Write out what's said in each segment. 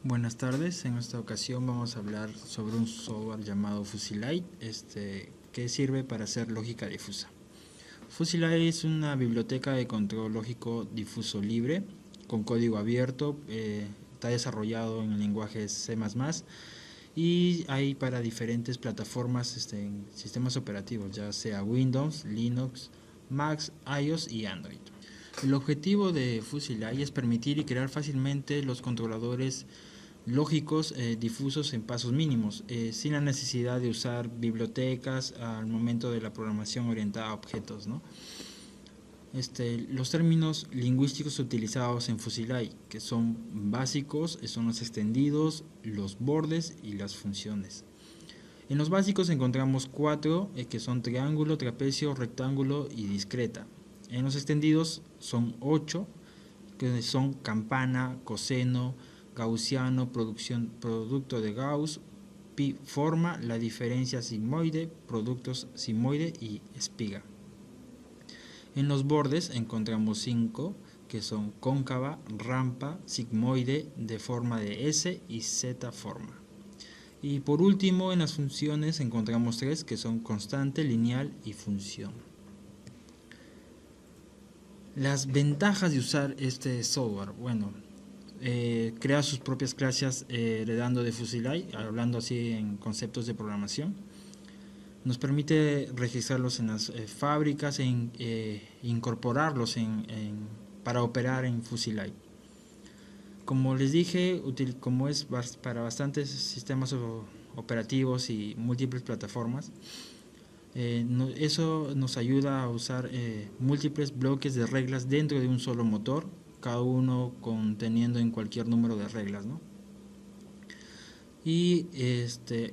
Buenas tardes, en esta ocasión vamos a hablar sobre un software llamado Fusilite, que sirve para hacer lógica difusa. Fusilite es una biblioteca de control lógico difuso libre, con código abierto, está desarrollado en el lenguaje C++ y hay para diferentes plataformas en sistemas operativos, ya sea Windows, Linux, Mac, iOS y Android. El objetivo de Fusilite es permitir y crear fácilmente los controladores lógicos difusos en pasos mínimos, sin la necesidad de usar bibliotecas al momento de la programación orientada a objetos, ¿no? Los términos lingüísticos utilizados en Fusilite, que son básicos, son los extendidos, los bordes y las funciones. En los básicos encontramos 4, que son triángulo, trapecio, rectángulo y discreta. En los extendidos son 8, que son campana, coseno, gaussiano, producto de Gauss, pi, forma, la diferencia sigmoide, productos sigmoide y espiga. En los bordes encontramos 5, que son cóncava, rampa, sigmoide, de forma de S y Z forma. Y por último, en las funciones encontramos 3, que son constante, lineal y función. Las ventajas de usar este software, bueno, crea sus propias clases heredando de Fusilite, hablando así en conceptos de programación. Nos permite registrarlos en las fábricas e incorporarlos para operar en Fusilite. Como les dije, como es para bastantes sistemas operativos y múltiples plataformas, eso nos ayuda a usar múltiples bloques de reglas dentro de un solo motor, cada uno conteniendo en cualquier número de reglas, ¿no? Y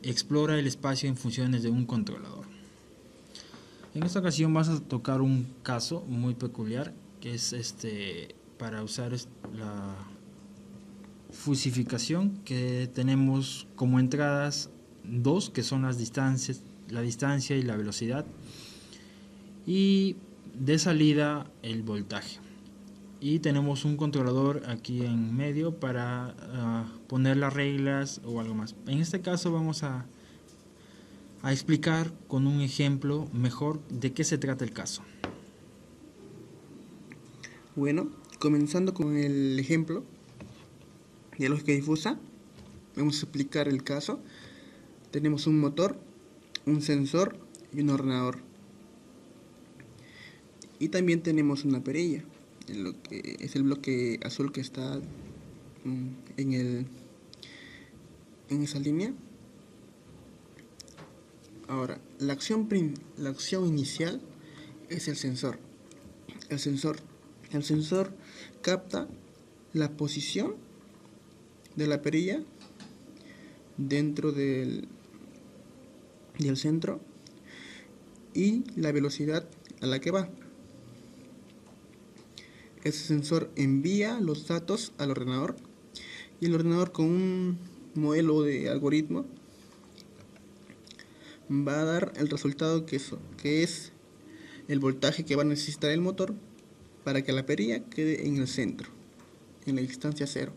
explora el espacio en funciones de un controlador. En esta ocasión vas a tocar un caso muy peculiar, que es para usar la fusificación, que tenemos como entradas 2, que son las distancias, la distancia y la velocidad, y de salida el voltaje. Y tenemos un controlador aquí en medio para poner las reglas o algo más. En este caso vamos a explicar con un ejemplo mejor de qué se trata el caso. Bueno, comenzando con el ejemplo de lógica difusa, vamos a explicar el caso. Tenemos un motor, un sensor y un ordenador. Y también tenemos una perilla, lo que es el bloque azul que está en esa línea. Ahora, la acción inicial es el sensor. El sensor capta la posición de la perilla dentro del centro y la velocidad a la que va. Ese sensor envía los datos al ordenador y el ordenador, con un modelo de algoritmo, va a dar el resultado que es el voltaje que va a necesitar el motor para que la perilla quede en el centro, en la distancia 0.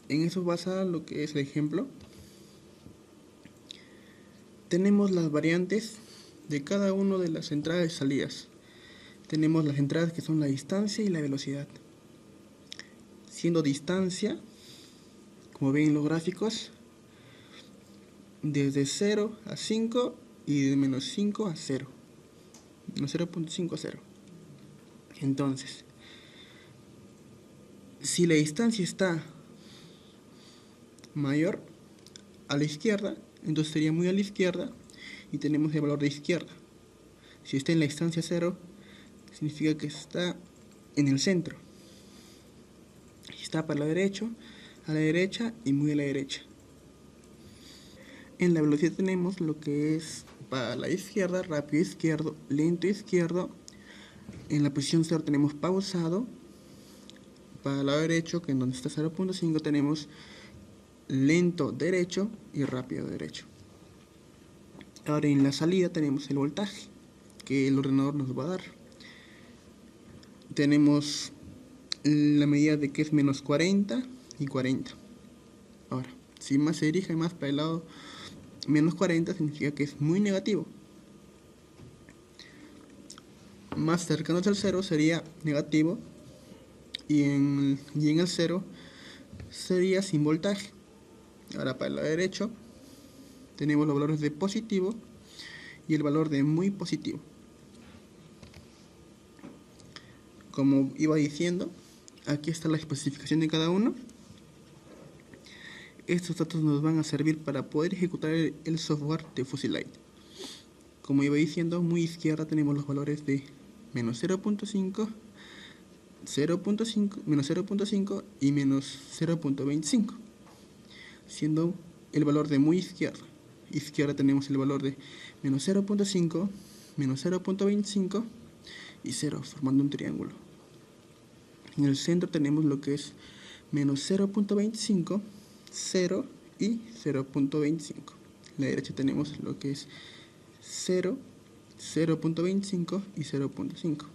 En eso basa lo que es el ejemplo. Tenemos las variantes de cada una de las entradas y salidas. Tenemos las entradas que son la distancia y la velocidad. Siendo distancia, como ven en los gráficos, desde 0 a 5 y de menos 5 a 0. Menos 0.5 a 0. Entonces, si la distancia está mayor a la izquierda, entonces sería muy a la izquierda y tenemos el valor de izquierda. Si está en la distancia 0, significa que está en el centro. Si está para la derecha, a la derecha y muy a la derecha. En la velocidad tenemos lo que es para la izquierda, rápido izquierdo, lento izquierdo. En la posición 0 tenemos pausado. Para el lado derecho, que en donde está 0.5, tenemos lento derecho y rápido derecho. Ahora en la salida tenemos el voltaje que el ordenador nos va a dar. Tenemos la medida de que es menos 40 y 40. Ahora, si más se dirige más para el lado menos 40, significa que es muy negativo. Más cercanos al 0 sería negativo, y en el 0 sería sin voltaje. Ahora, para el lado derecho tenemos los valores de positivo y el valor de muy positivo. Como iba diciendo, aquí está la especificación de cada uno. Estos datos nos van a servir para poder ejecutar el software de Fusilite. Como iba diciendo, muy izquierda tenemos los valores de menos 0.5, 0.5, menos 0.5 y menos 0.25, siendo el valor de muy izquierda. Izquierda tenemos el valor de menos 0.5, menos 0.25 y 0, formando un triángulo. En el centro tenemos lo que es menos 0.25, 0 y 0.25. En la derecha tenemos lo que es 0, 0.25 y 0.5.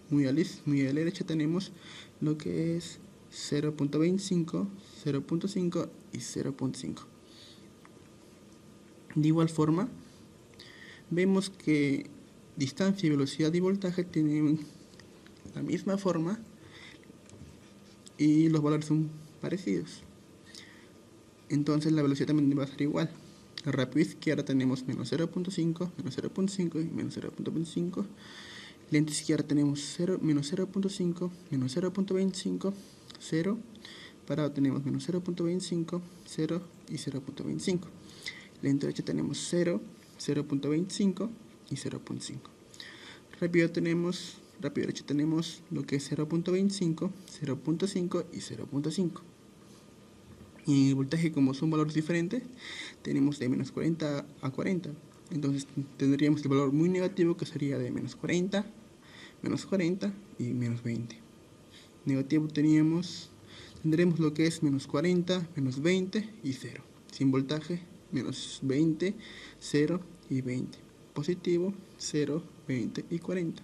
Muy a la derecha tenemos lo que es 0.25, 0.5 y 0.5. De igual forma, vemos que distancia, velocidad y voltaje tienen la misma forma y los valores son parecidos. Entonces la velocidad también va a ser igual. El rápido izquierda tenemos menos 0.5, menos 0.5 y menos 0.25. Lento izquierda tenemos menos 0.5, menos 0.25, 0. Parado tenemos menos 0.25, 0 y 0.25. Lento derecha tenemos 0, 0.25 y 0.5. Rápido derecho tenemos lo que es 0.25, 0.5 y 0.5. Y en el voltaje, como son valores diferentes, tenemos de menos 40 a 40. Entonces tendríamos el valor muy negativo, que sería de menos 40 y menos 20. Negativo tendremos lo que es menos 40, menos 20 y 0. Sin voltaje, menos 20, 0 y 20. Positivo, 0, 20 y 40.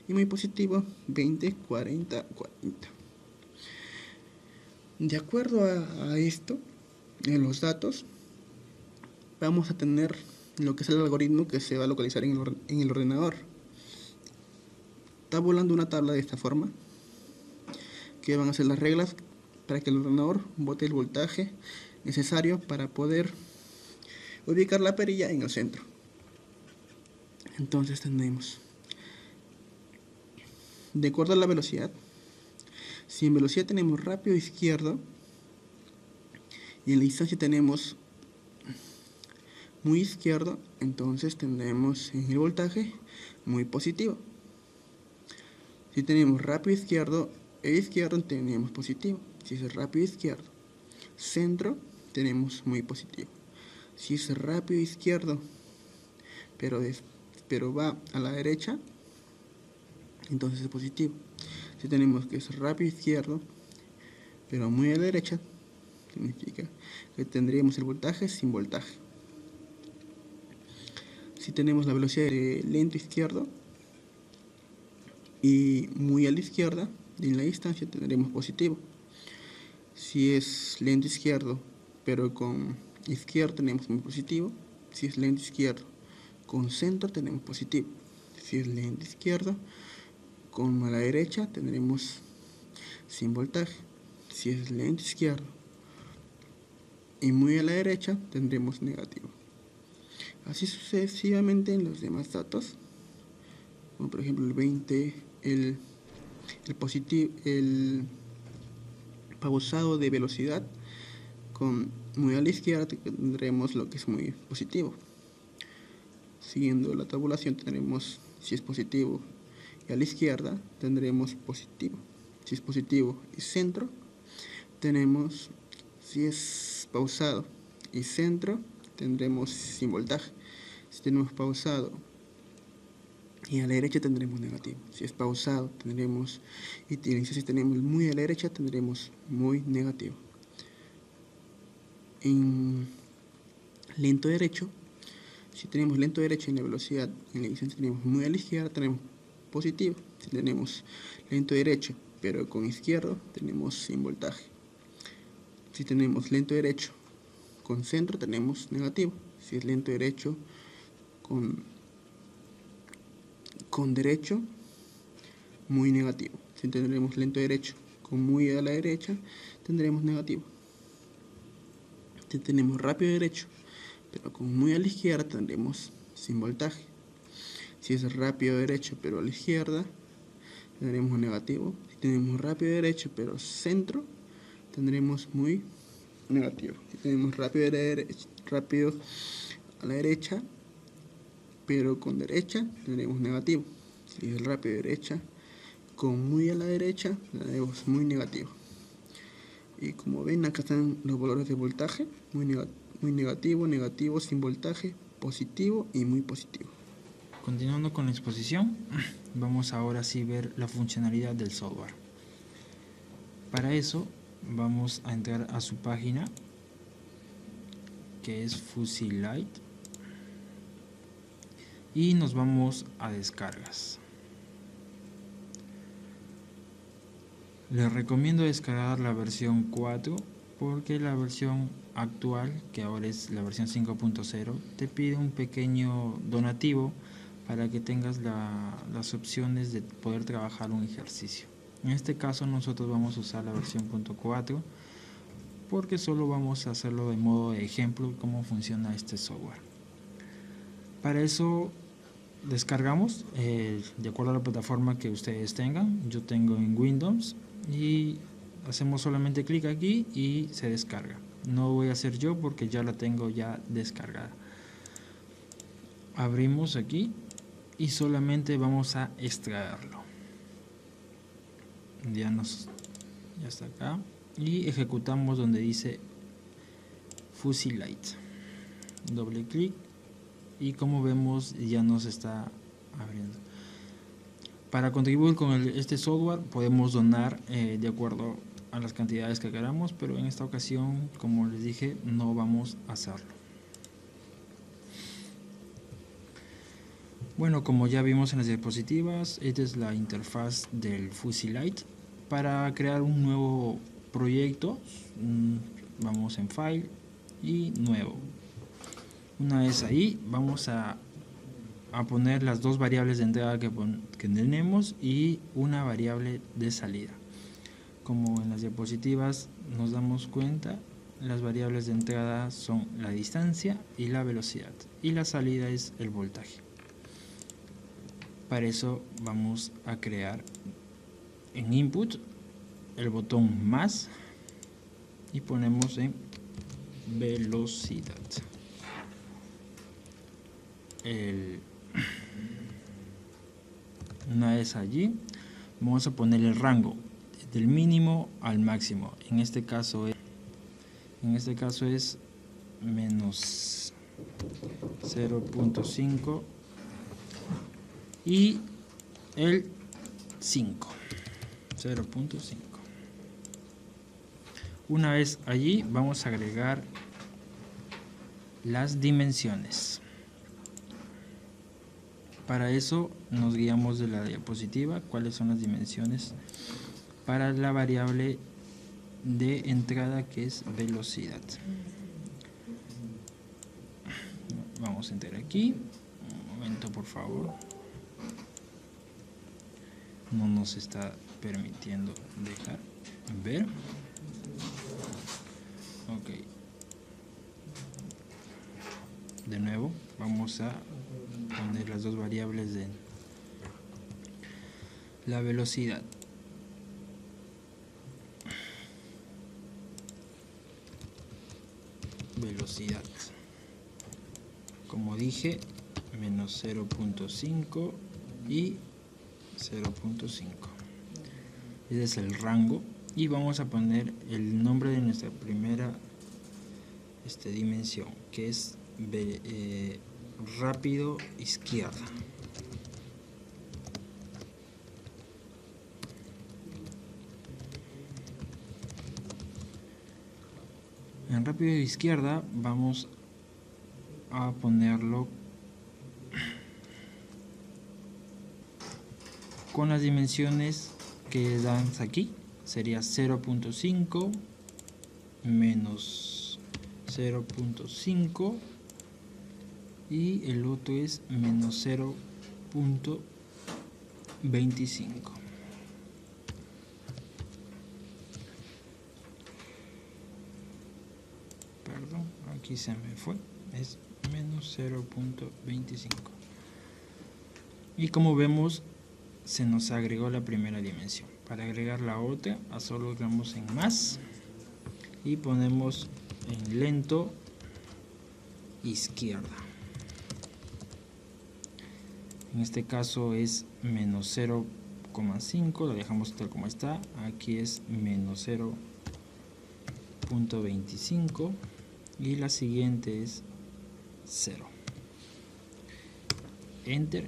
Y muy positivo, 20, 40, 40. De acuerdo a esto, en los datos, vamos a tener lo que es el algoritmo que se va a localizar en el ordenador. Está volando una tabla de esta forma, que van a ser las reglas para que el ordenador bote el voltaje necesario para poder ubicar la perilla en el centro. Entonces tenemos, de acuerdo a la velocidad, si en velocidad tenemos rápido izquierdo y en la distancia tenemos muy izquierdo, entonces tendremos en el voltaje muy positivo. Si tenemos rápido izquierdo e izquierdo, tenemos positivo. Si es rápido izquierdo, centro, tenemos muy positivo. Si es rápido izquierdo, pero va a la derecha, entonces es positivo. Si tenemos que es rápido izquierdo, pero muy a la derecha, significa que tendríamos el voltaje sin voltaje. Si tenemos la velocidad de lento izquierdo y muy a la izquierda, y en la distancia tendremos positivo. Si es lento izquierdo, pero con izquierdo, tenemos muy positivo. Si es lento izquierdo con centro, tenemos positivo. Si es lento izquierdo con a la derecha, tendremos sin voltaje. Si es lento izquierdo y muy a la derecha, tendremos negativo. Así sucesivamente en los demás datos, como por ejemplo el 20, el pausado de velocidad, con muy a la izquierda tendremos lo que es muy positivo. Siguiendo la tabulación tendremos, si es positivo y a la izquierda, tendremos positivo. Si es positivo y centro, tenemos, si es pausado y centro, tendremos sin voltaje. Si tenemos pausado y a la derecha, tendremos negativo. Si es pausado, tendremos, y si tenemos muy a la derecha, tendremos muy negativo. En lento derecho, si tenemos lento derecho en la velocidad, en la distancia tenemos muy a la izquierda, tenemos positivo. Si tenemos lento derecho, pero con izquierdo, tenemos sin voltaje. Si tenemos lento derecho, con centro tenemos negativo. Si es lento derecho con derecho, muy negativo. Si tendremos lento derecho con muy a la derecha, tendremos negativo. Si tenemos rápido derecho, pero con muy a la izquierda, tendremos sin voltaje. Si es rápido derecho, pero a la izquierda, tendremos negativo. Si tenemos rápido derecho, pero centro, tendremos muy negativo. Si tenemos rápido a la derecha, pero con derecha, tendremos negativo. Si es rápido derecha, con muy a la derecha, tendremos muy negativo. Y como ven, acá están los valores de voltaje, muy negativo, negativo, sin voltaje, positivo y muy positivo. Continuando con la exposición, vamos ahora sí ver la funcionalidad del software. Para eso vamos a entrar a su página, que es Fusilite, y nos vamos a descargas. Les recomiendo descargar la versión 4 porque la versión actual, que ahora es la versión 5.0, te pide un pequeño donativo para que tengas las opciones de poder trabajar un ejercicio. En este caso nosotros vamos a usar la versión 4 porque solo vamos a hacerlo de modo de ejemplo cómo funciona este software. Para eso descargamos de acuerdo a la plataforma que ustedes tengan. Yo tengo en Windows y hacemos solamente clic aquí y se descarga. No voy a hacer yo porque ya la tengo ya descargada. Abrimos aquí y solamente vamos a extraerlo. Ya está acá y ejecutamos donde dice Fusilite. Doble clic y como vemos ya nos está abriendo. Para contribuir con este software podemos donar de acuerdo a las cantidades que queramos, pero en esta ocasión, como les dije, no vamos a hacerlo. Bueno, como ya vimos en las diapositivas, esta es la interfaz del Fusilite. Para crear un nuevo proyecto, vamos en File y Nuevo. Una vez ahí, vamos a poner las dos variables de entrada que tenemos y una variable de salida. Como en las diapositivas nos damos cuenta, las variables de entrada son la distancia y la velocidad, y la salida es el voltaje. Para eso vamos a crear en input el botón más y ponemos en velocidad. Una vez allí, vamos a poner el rango del mínimo al máximo. En este caso es menos 0.5 y el 5. 0.5. Una vez allí, vamos a agregar las dimensiones. Para eso nos guiamos de la diapositiva, cuáles son las dimensiones para la variable de entrada que es velocidad. Vamos a entrar aquí, un momento por favor, no nos está permitiendo dejar ver. Ok, de nuevo vamos a poner las dos variables de la velocidad. Como dije, menos 0.5 y 0.5. Ese es el rango y vamos a poner el nombre de nuestra primera dimensión, que es rápido izquierda. En rápido izquierda vamos a ponerlo con las dimensiones que dan aquí. Sería 0.5 menos 0.5 y el otro es menos 0.25. Perdón, aquí se me fue, es menos 0.25. Y como vemos, se nos agregó la primera dimensión. Para agregar la otra, solo damos en más y ponemos en lento izquierda. En este caso es menos 0,5, lo dejamos tal como está. Aquí es menos 0.25 y la siguiente es 0. Enter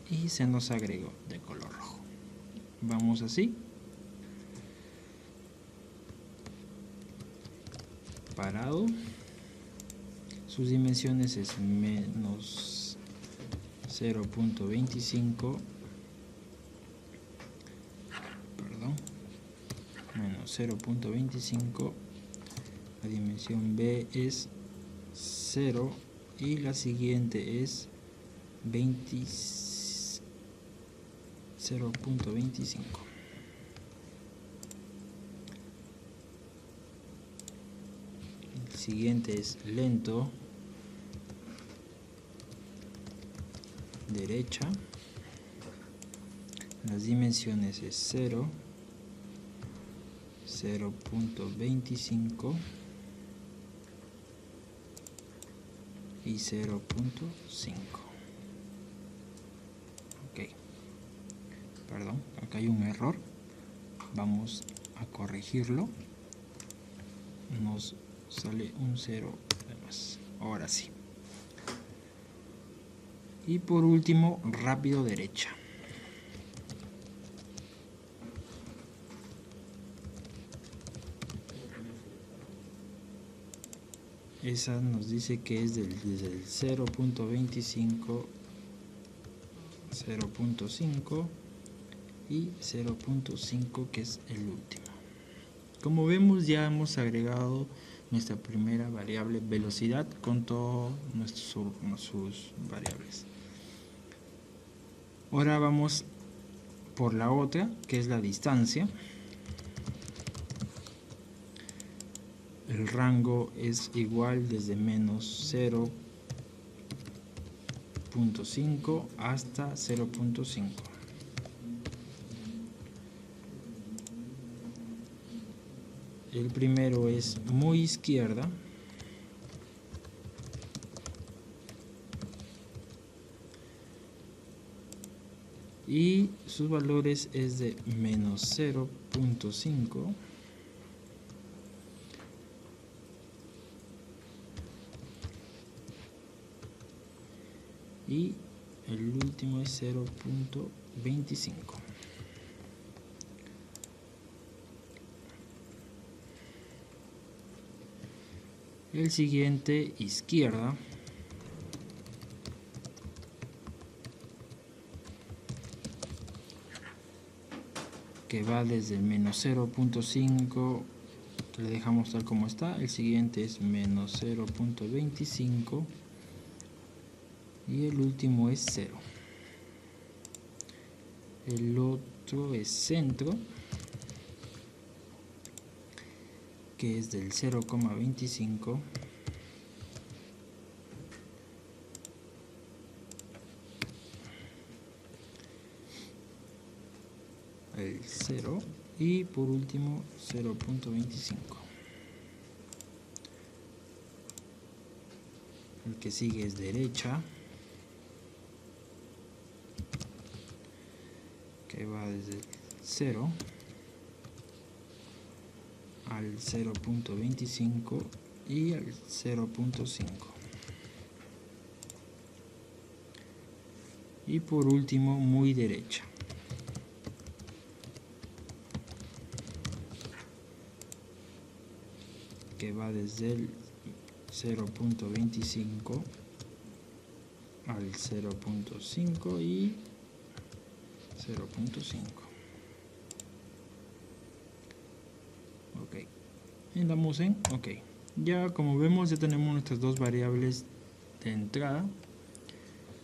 y se nos agregó de color rojo. Vamos así. Parado. Sus dimensiones es menos 0.25. Perdón. Menos 0.25. La dimensión B es 0 y la siguiente es 0.25. El siguiente es lento, derecha. Las dimensiones es 0, 0.25 y 0.5. Ok, perdón, acá hay un error, vamos a corregirlo. Nos sale un 0 de más, ahora sí. Y por último, rápido derecha. Esa nos dice que es desde el 0.25, 0.5 y 0.5, que es el último. Como vemos, ya hemos agregado nuestra primera variable velocidad con todas sus variables. Ahora vamos por la otra, que es la distancia. El rango es igual desde menos 0.5 hasta 0.5. El primero es muy izquierda. Y sus valores es de menos 0.5 y el último es 0.25. El siguiente, izquierda, que va desde el menos 0.5, le dejamos tal como está. El siguiente es menos 0.25 y el último es 0. El otro es centro, que es del 0,25 el 0 y por último 0.25. El que sigue es derecha, que va desde el 0 al 0.25 y al 0.5. Y por último, muy derecha, que va desde el 0.25 al 0.5 y 0.5. Ok, y damos en OK. Ya como vemos, ya tenemos nuestras dos variables de entrada,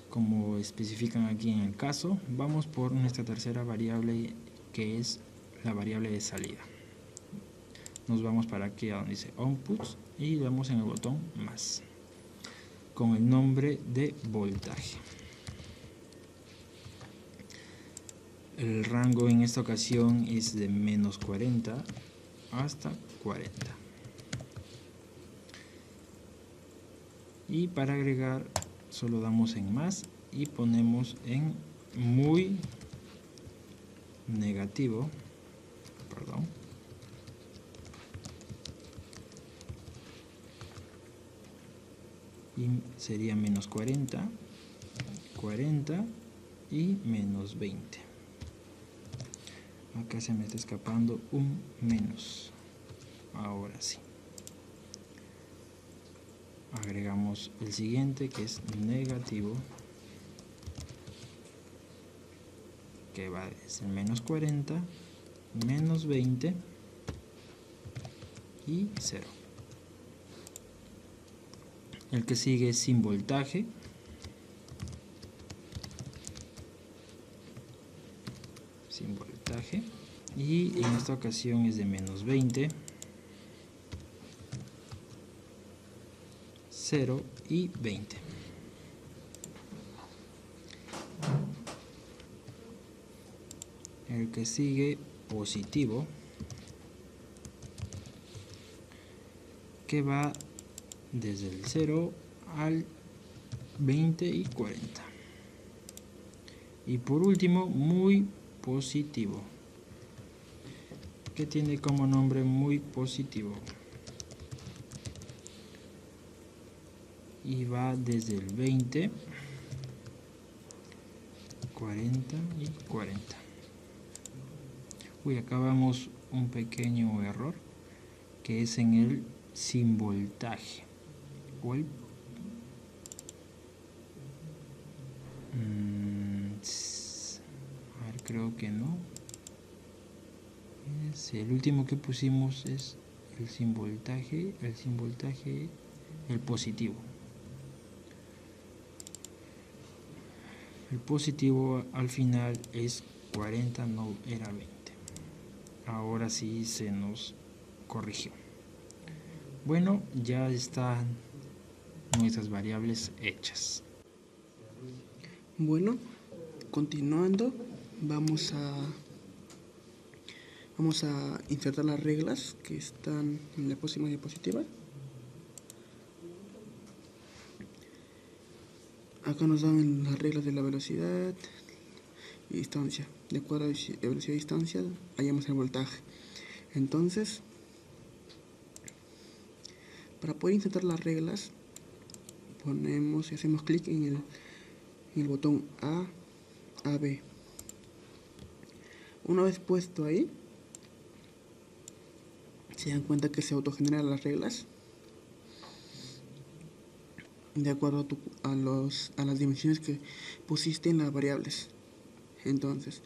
como especifican aquí en el caso. Vamos por nuestra tercera variable, que es la variable de salida. Nos vamos para aquí a donde dice Outputs y damos en el botón más, con el nombre de voltaje. El rango en esta ocasión es de menos 40 hasta 40. Y para agregar solo damos en más y ponemos en muy negativo, perdón, y sería menos 40, 40 y menos 20. Acá se me está escapando un menos. Ahora sí. Agregamos el siguiente, que es negativo, que va desde menos 40, menos 20 y 0. El que sigue es sin voltaje. Sin voltaje. Y en esta ocasión es de menos 20, 0 y 20. El que sigue positivo, que va desde el 0 al 20 y 40. Y por último, muy positivo, que tiene como nombre muy positivo. Y va desde el 20, 40 y 40. Uy, acá vemos un pequeño error, que es en el sin voltaje. O el, a ver, creo que no. El último que pusimos es el sin voltaje, el positivo. El positivo al final es 40, no era 20. Ahora sí se nos corrigió. Bueno, ya están nuestras variables hechas. Bueno, continuando, vamos a insertar las reglas que están en la próxima diapositiva. Acá nos dan las reglas de la velocidad y distancia. De acuerdo a velocidad y distancia, hallamos el voltaje. Entonces, para poder insertar las reglas, ponemos y hacemos clic en el botón A, B. Una vez puesto ahí, se dan cuenta que se autogeneran las reglas de acuerdo a las dimensiones que pusiste en las variables. Entonces,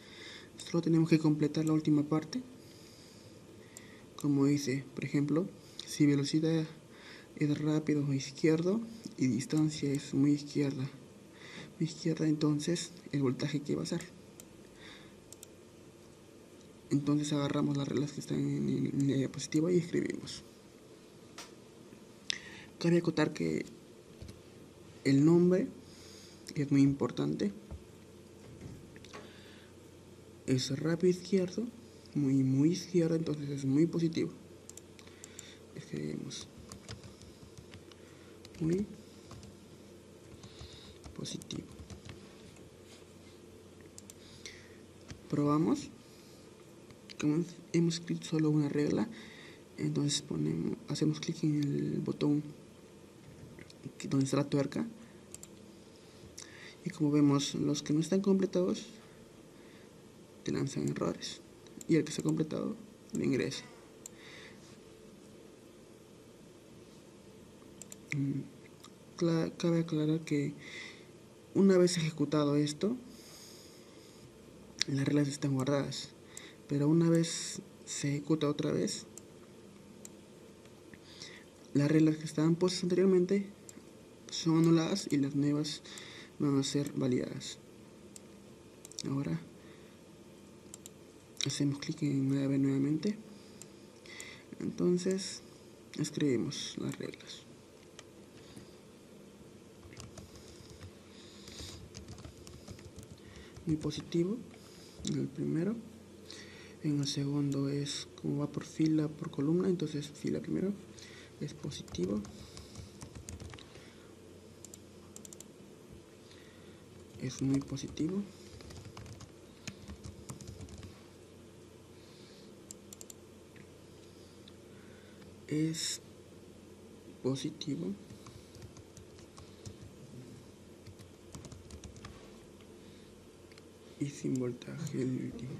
solo tenemos que completar la última parte, como dice, por ejemplo, si velocidad es rápido o izquierdo y distancia es muy izquierda, entonces el voltaje que va a ser. Entonces agarramos las reglas que están en la diapositiva y escribimos. Cabe acotar que el nombre es muy importante. Es rápido izquierdo, muy izquierdo, entonces es muy positivo. Escribimos muy positivo. Probamos. Como hemos escrito solo una regla, entonces hacemos clic en el botón donde está la tuerca y como vemos, los que no están completados te lanzan errores y el que está completado lo ingresa. Cabe aclarar que una vez ejecutado esto, las reglas están guardadas, pero una vez se ejecuta otra vez, las reglas que estaban puestas anteriormente son anuladas y las nuevas van a ser validadas. Ahora hacemos clic en nueve nuevamente. Entonces escribimos las reglas. Muy positivo en el primero. En el segundo es como va por fila, por columna, entonces fila primero es positivo. Es muy positivo. Es positivo. Y sin voltaje el último.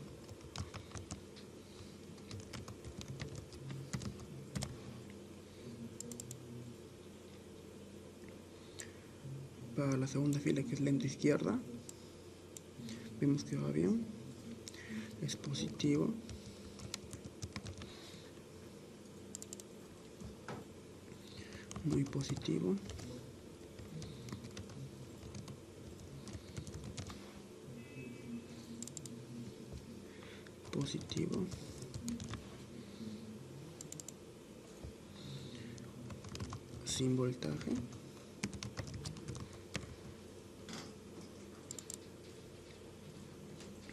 Para la segunda fila, que es lento izquierda, vemos que va bien, es positivo. Muy positivo. Positivo. Sin voltaje.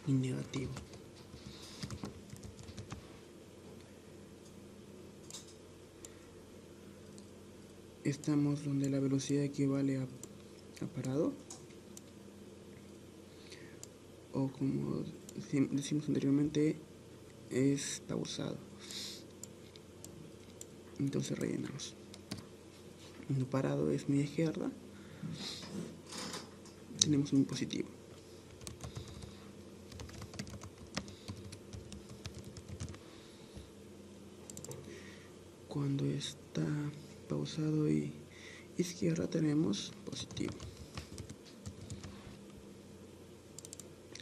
Y negativo. Estamos donde la velocidad equivale a parado, o como decimos anteriormente, es pausado. Entonces rellenamos. No parado es muy izquierda, tenemos un positivo. Cuando está pausado y izquierda tenemos positivo.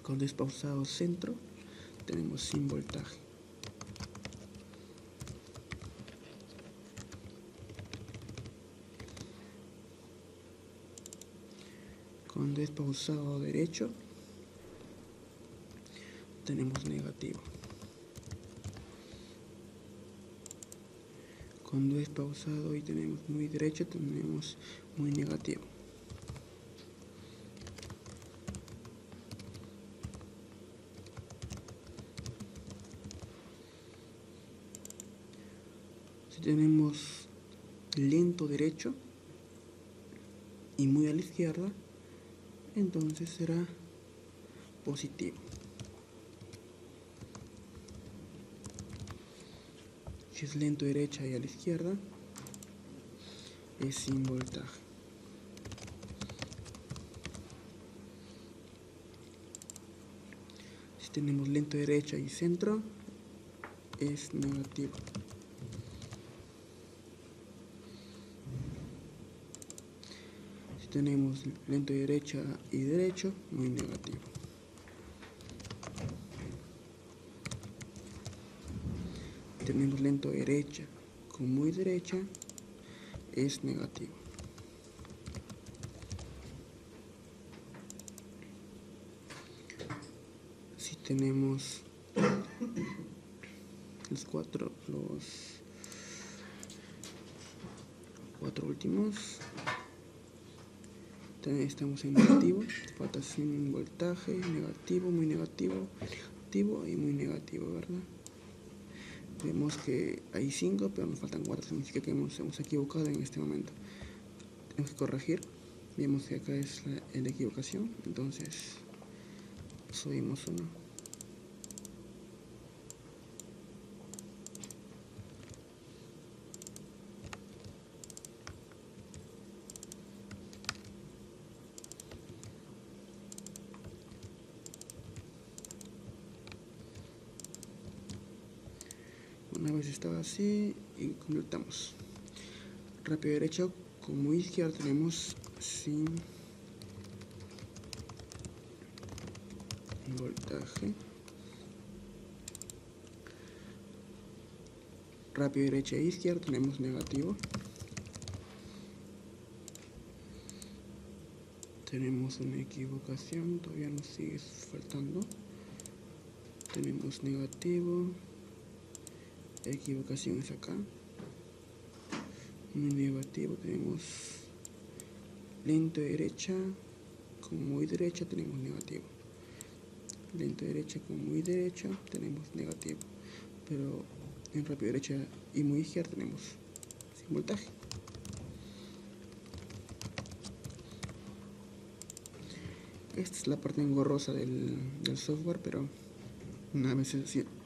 Cuando es pausado centro tenemos sin voltaje. Cuando es pausado derecho tenemos negativo. Cuando es pausado y tenemos muy derecho tenemos muy negativo. Si tenemos lento derecho y muy a la izquierda, entonces será positivo. Si es lento derecha y a la izquierda, es sin voltaje. Si tenemos lento derecha y centro, es negativo. Si tenemos lento derecha y derecho, muy negativo. Tenemos lento derecha con muy derecha, es negativo. Si tenemos los cuatro últimos, estamos en negativo, falta sin voltaje, negativo, muy negativo, negativo y muy negativo, ¿verdad? Vemos que hay 5, pero nos faltan 4, significa que hemos equivocado en este momento. Tenemos que corregir. Vemos que acá es la equivocación, entonces subimos 1. Una vez estaba así y completamos. Rápido derecho, como izquierda tenemos sin voltaje. Rápido derecha e izquierda tenemos negativo. Tenemos una equivocación, todavía nos sigue faltando. Tenemos negativo, equivocación es acá. Muy negativo, tenemos lento derecha con muy derecha, tenemos negativo. Lento derecha con muy derecha, tenemos negativo. Pero en rápido derecha y muy izquierda tenemos sin voltaje. Esta es la parte engorrosa del software, pero una vez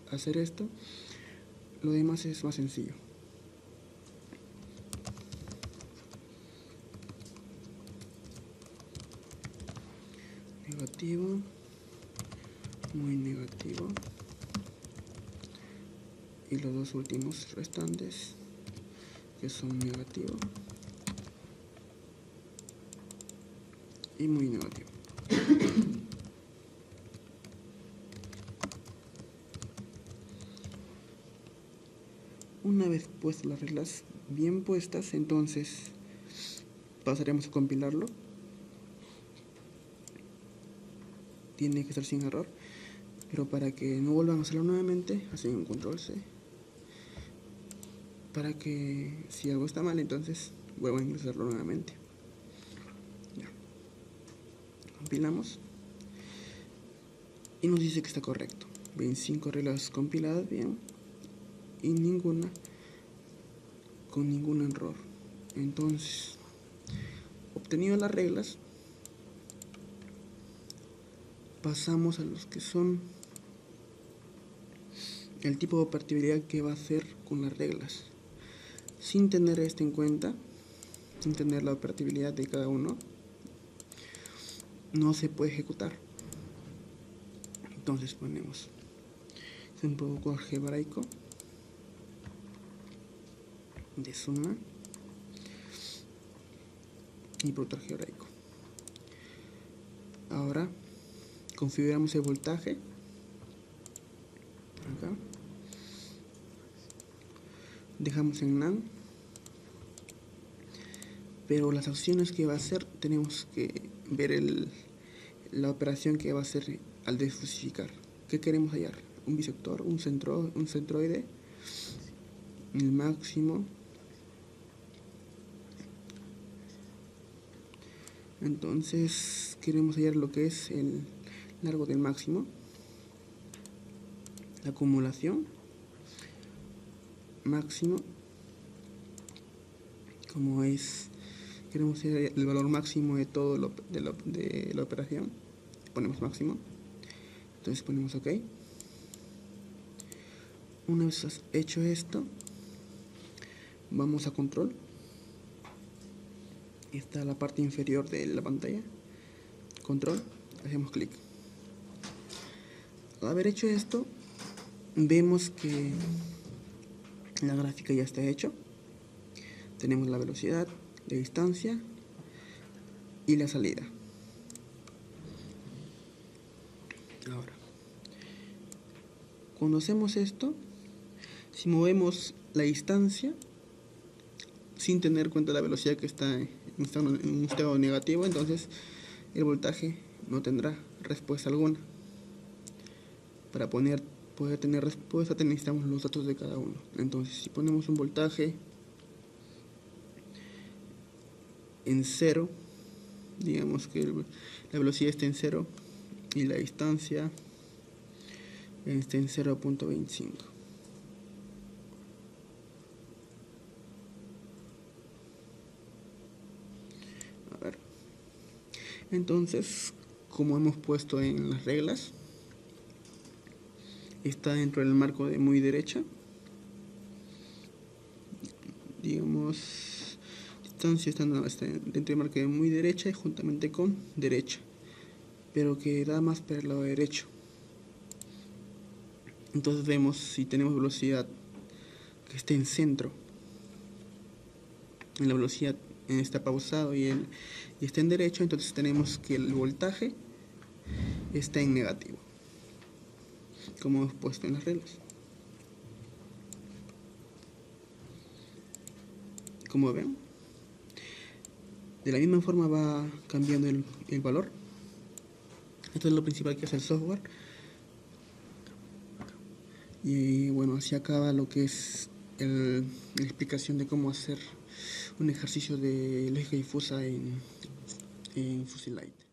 hacer esto, lo demás es más sencillo. Negativo, muy negativo, y los dos últimos restantes que son negativo y muy negativo. Una vez puestas las reglas bien puestas, entonces pasaremos a compilarlo. Tiene que estar sin error, pero para que no vuelvan a hacerlo nuevamente, hacen un control C. Para que si algo está mal, entonces vuelvan a ingresarlo nuevamente. Ya. Compilamos y nos dice que está correcto. 25 reglas compiladas bien y ninguna con ningún error. Entonces, obtenido las reglas, pasamos a los que son el tipo de operatividad que va a hacer con las reglas. Sin tener esto en cuenta, sin tener la operatividad de cada uno, no se puede ejecutar. Entonces ponemos, es un poco algebraico, de suma y producto algebraico. Ahora configuramos el voltaje acá, dejamos en NaN, pero las acciones que va a hacer tenemos que ver la operación que va a hacer al desfusificar. ¿Qué queremos hallar? Un bisector, un centroide, el máximo. Entonces queremos hallar lo que es el largo del máximo, la acumulación, máximo, como es, queremos hallar el valor máximo de todo de la operación, ponemos máximo, entonces ponemos OK. Una vez hecho esto, vamos a control. Está la parte inferior de la pantalla, control, hacemos clic. Al haber hecho esto, vemos que la gráfica ya está hecha. Tenemos la velocidad, la distancia y la salida. Ahora, cuando hacemos esto, si movemos la distancia sin tener en cuenta la velocidad que está en un estado negativo, entonces el voltaje no tendrá respuesta alguna. Para poder tener respuesta necesitamos los datos de cada uno. Entonces, si ponemos un voltaje en 0, digamos que la velocidad está en 0 y la distancia está en 0.25. A ver. Entonces, como hemos puesto en las reglas, está dentro del marco de muy derecha. Digamos, distancia está dentro del marco de muy derecha y juntamente con derecha, pero que da más para el lado derecho. Entonces vemos si tenemos velocidad que esté en centro, en la velocidad está pausado y está en derecho, entonces tenemos que el voltaje está en negativo, como hemos puesto en las reglas. Como ven, De la misma forma va cambiando el valor. Esto es lo principal que hace el software. Y bueno, así acaba lo que es la explicación de cómo hacer un ejercicio de lógica difusa en Fusilite.